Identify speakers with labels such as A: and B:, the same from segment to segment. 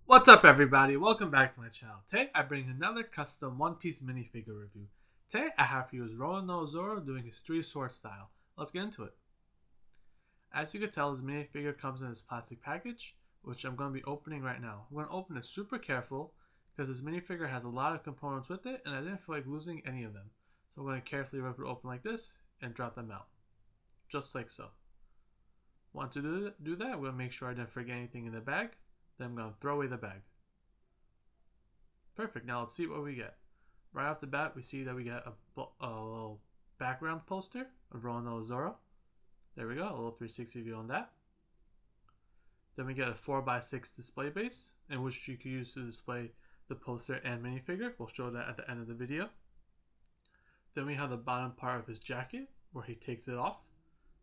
A: What's up, everybody? Welcome back to my channel. Today I bring another custom One Piece minifigure review. Today I have for you is Roronoa Zoro doing his 3-sword style. Let's get into it. As you can tell, this minifigure comes in this plastic package, which I'm going to be opening right now. I'm going to open it super careful because this minifigure has a lot of components with it and I didn't feel like losing any of them. So I'm going to carefully rip it open like this and drop them out. Just like so. Want to do that, I'm going to make sure I didn't forget anything in the bag. Then I'm going to throw away the bag. Perfect. Now let's see what we get. Right off the bat, we see that we get a little background poster of Roronoa Zoro. There we go. A little 360 view on that. Then we get a 4x6 display base, in which you can use to display the poster and minifigure. We'll show that at the end of the video. Then we have the bottom part of his jacket, where he takes it off.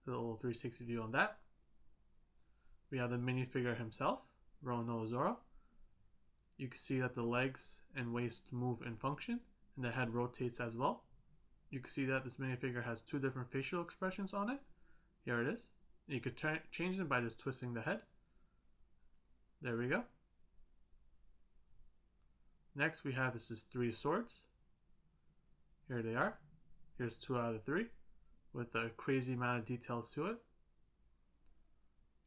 A: A little 360 view on that. We have the minifigure himself, Roronoa Zoro. You can see that the legs and waist move and function, and the head rotates as well. You can see that this minifigure has two different facial expressions on it. Here it is. You could change them by just twisting the head. There we go. Next we have his 3 swords. Here they are. Here's 2 out of the 3 with a crazy amount of details to it.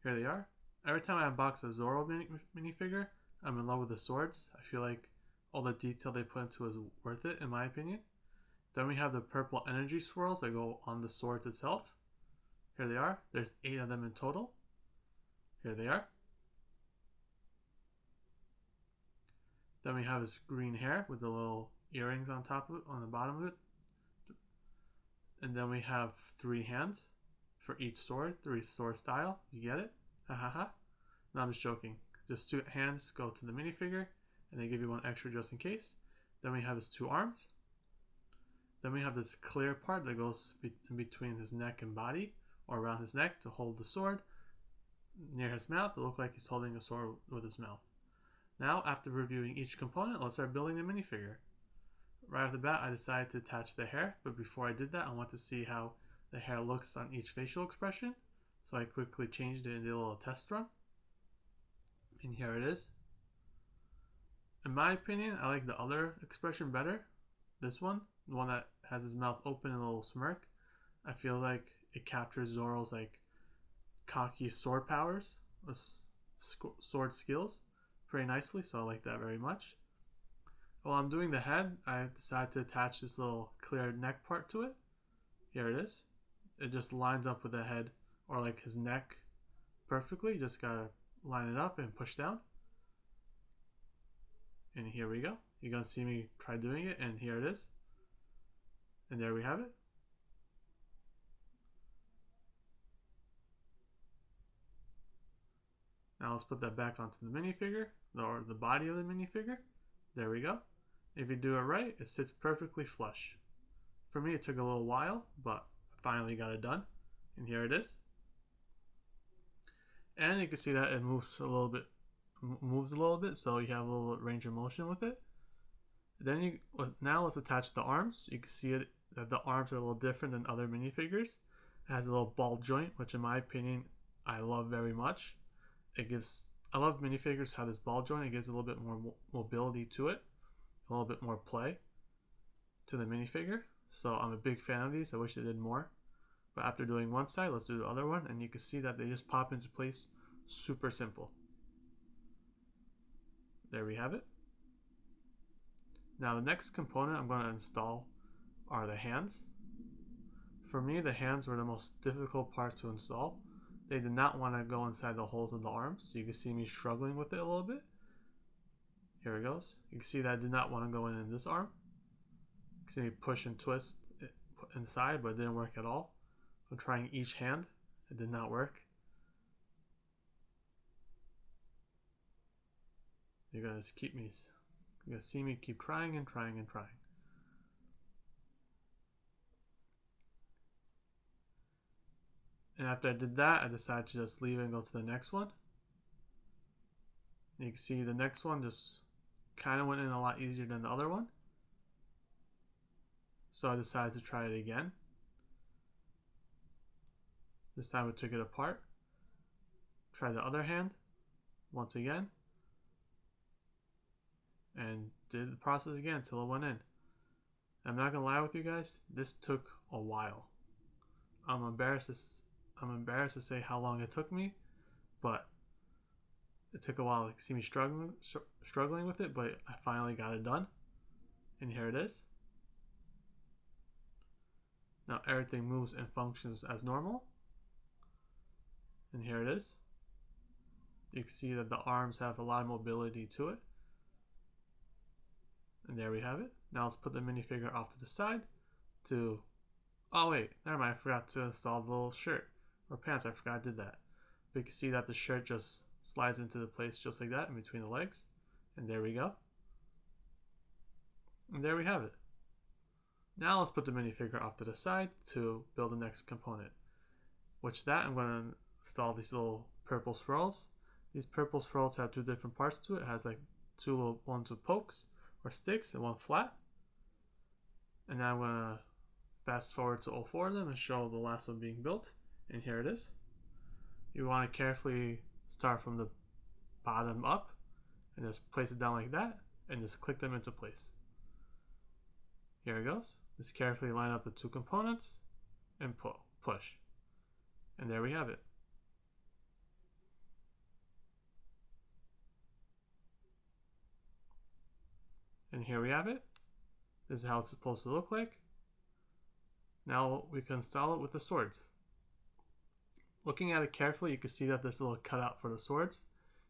A: Here they are. Every time I unbox a Zoro minifigure, I'm in love with the swords. I feel like all the detail they put into it is worth it, in my opinion. Then we have the purple energy swirls that go on the swords itself. Here they are. There's 8 of them in total. Here they are. Then we have his green hair with the little earrings on top of it, on the bottom of it. And then we have 3 hands for each sword, 3 sword style. You get it? Ha ha ha. No, I'm just joking. Just 2 hands go to the minifigure, and they give you 1 extra just in case. Then we have his 2 arms. Then we have this clear part that goes in between his neck and body, or around his neck to hold the sword. Near his mouth, it looks like he's holding a sword with his mouth. Now, after reviewing each component, let's start building the minifigure. Right off the bat, I decided to attach the hair, but before I did that, I want to see how the hair looks on each facial expression. So I quickly changed it and did a little test run. And here it is. In my opinion, I like the other expression better. This one, the one that has his mouth open and a little smirk. I feel like it captures Zoro's like cocky sword powers, sword skills pretty nicely, so I like that very much. While I'm doing the head, I decided to attach this little clear neck part to it. Here it is. It just lines up with the head, or like his neck, perfectly. You just gotta line it up and push down. And here we go. You're gonna see me try doing it, and here it is. And there we have it. Now let's put that back onto the minifigure, or the body of the minifigure. There we go. If you do it right, it sits perfectly flush. For me, it took a little while, but I finally got it done. And here it is. And you can see that it moves a little bit, so you have a little range of motion with it. Then now let's attach the arms. You can see that the arms are a little different than other minifigures. It has a little ball joint, which in my opinion, I love very much. I love minifigures have this ball joint. It gives a little bit more mobility to it, a little bit more play to the minifigure. So I'm a big fan of these. I wish they did more. But after doing one side, let's do the other one, and you can see that they just pop into place super simple. There we have it. Now the next component I'm going to install are the hands. For me, the hands were the most difficult part to install. They did not want to go inside the holes of the arms, so you can see me struggling with it a little bit. Here it goes. You can see that I did not want to go in this arm. You can see me push and twist it inside, but it didn't work at all. I'm trying each hand. It did not work. You're gonna see me keep trying and trying and trying. And after I did that, I decided to just leave it and go to the next one. And you can see the next one just kind of went in a lot easier than the other one. So I decided to try it again. This time we took it apart. Try the other hand once again. and did the process again until it went in. I'm not gonna lie with you guys, this took a while. I'm embarrassed to say how long it took me, but it took a while to see me struggling with it, but I finally got it done. And here it is. Now everything moves and functions as normal. And here it is. You can see that the arms have a lot of mobility to it. And there we have it. Now let's put the minifigure off to the side to... Oh wait, never mind, I forgot to install the little shirt or pants. I forgot I did that. But you can see that the shirt just slides into the place just like that in between the legs. And there we go. And there we have it. Now let's put the minifigure off to the side to build the next component. Which I'm going to install these little purple swirls. These purple swirls have two different parts to it. It has like two little ones with pokes or sticks and one flat. And now I'm going to fast forward to all four of them and show the last one being built. And here it is. You want to carefully start from the bottom up and just place it down like that and just click them into place. Here it goes. Just carefully line up the two components and push. And there we have it. And here we have it. This is how it's supposed to look like. Now we can install it with the swords. Looking at it carefully, you can see that there's a little cutout for the swords.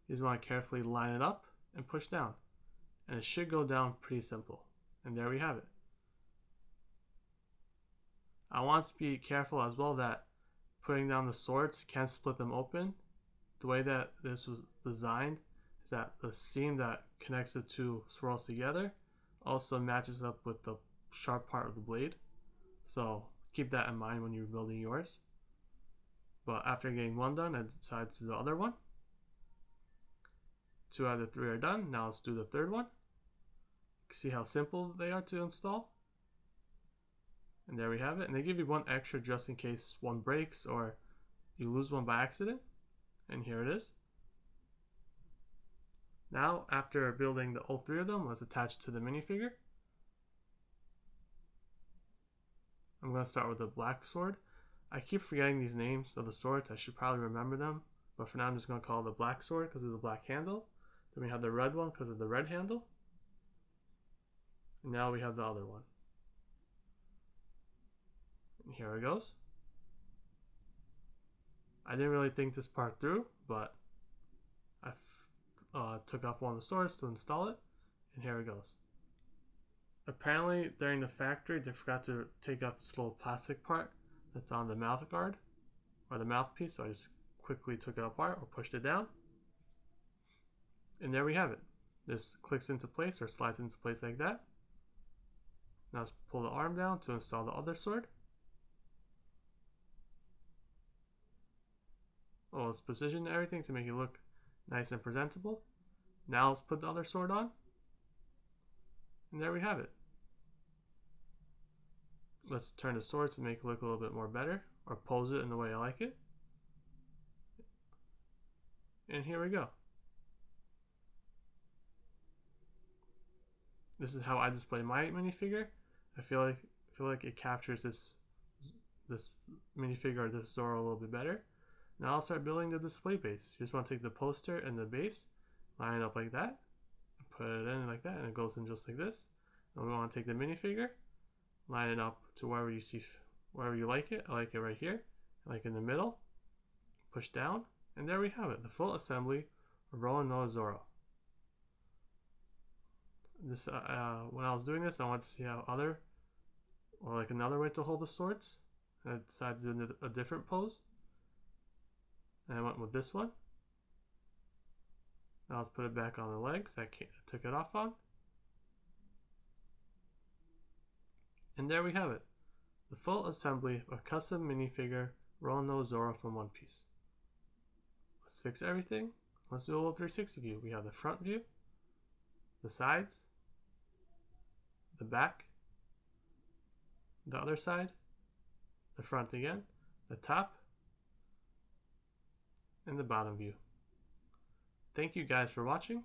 A: You just want to carefully line it up and push down. And it should go down pretty simple. And there we have it. I want to be careful as well that putting down the swords can't split them open. The way that this was designed is that the seam that connects the two swirls together also matches up with the sharp part of the blade. So keep that in mind when you're building yours. But after getting one done, I decided to do the other one. 2 out of the 3 are done. Now let's do the third one. See how simple they are to install. And there we have it. And they give you one extra just in case one breaks or you lose one by accident. And here it is. Now, after building all 3 of them, let's attach to the minifigure. I'm going to start with the black sword. I keep forgetting these names of the swords. I should probably remember them. But for now, I'm just going to call it the black sword because of the black handle. Then we have the red one because of the red handle. And now we have the other one. And here it goes. I didn't really think this part through, but I took off one of the swords to install it. And here it goes. Apparently, during the factory, they forgot to take out this little plastic part that's on the mouth guard or the mouthpiece, so I just quickly took it apart or pushed it down. And there we have it. This clicks into place or slides into place like that. Now let's pull the arm down to install the other sword. Oh, let's position everything to make it look nice and presentable. Now let's put the other sword on. And there we have it. Let's turn the sword to make it look a little bit more better, or pose it in the way I like it. And here we go. This is how I display my minifigure. I feel like it captures this minifigure or this Zoro a little bit better. Now I'll start building the display base. You just want to take the poster and the base, line it up like that, put it in like that, and it goes in just like this. And we want to take the minifigure, line it up to wherever you see, wherever you like it. I like it right here, like in the middle. Push down, and there we have it, the full assembly of Roronoa Zoro. This when I was doing this, I wanted to see how another way to hold the swords. And I decided to do a different pose. And I went with this one. Now let's put it back on the legs that I took it off on. And there we have it. The full assembly of a custom minifigure Roronoa Zoro from One Piece. Let's fix everything. Let's do a little 360 view. We have the front view, the sides, the back, the other side, the front again, the top, and the bottom view. Thank you guys for watching.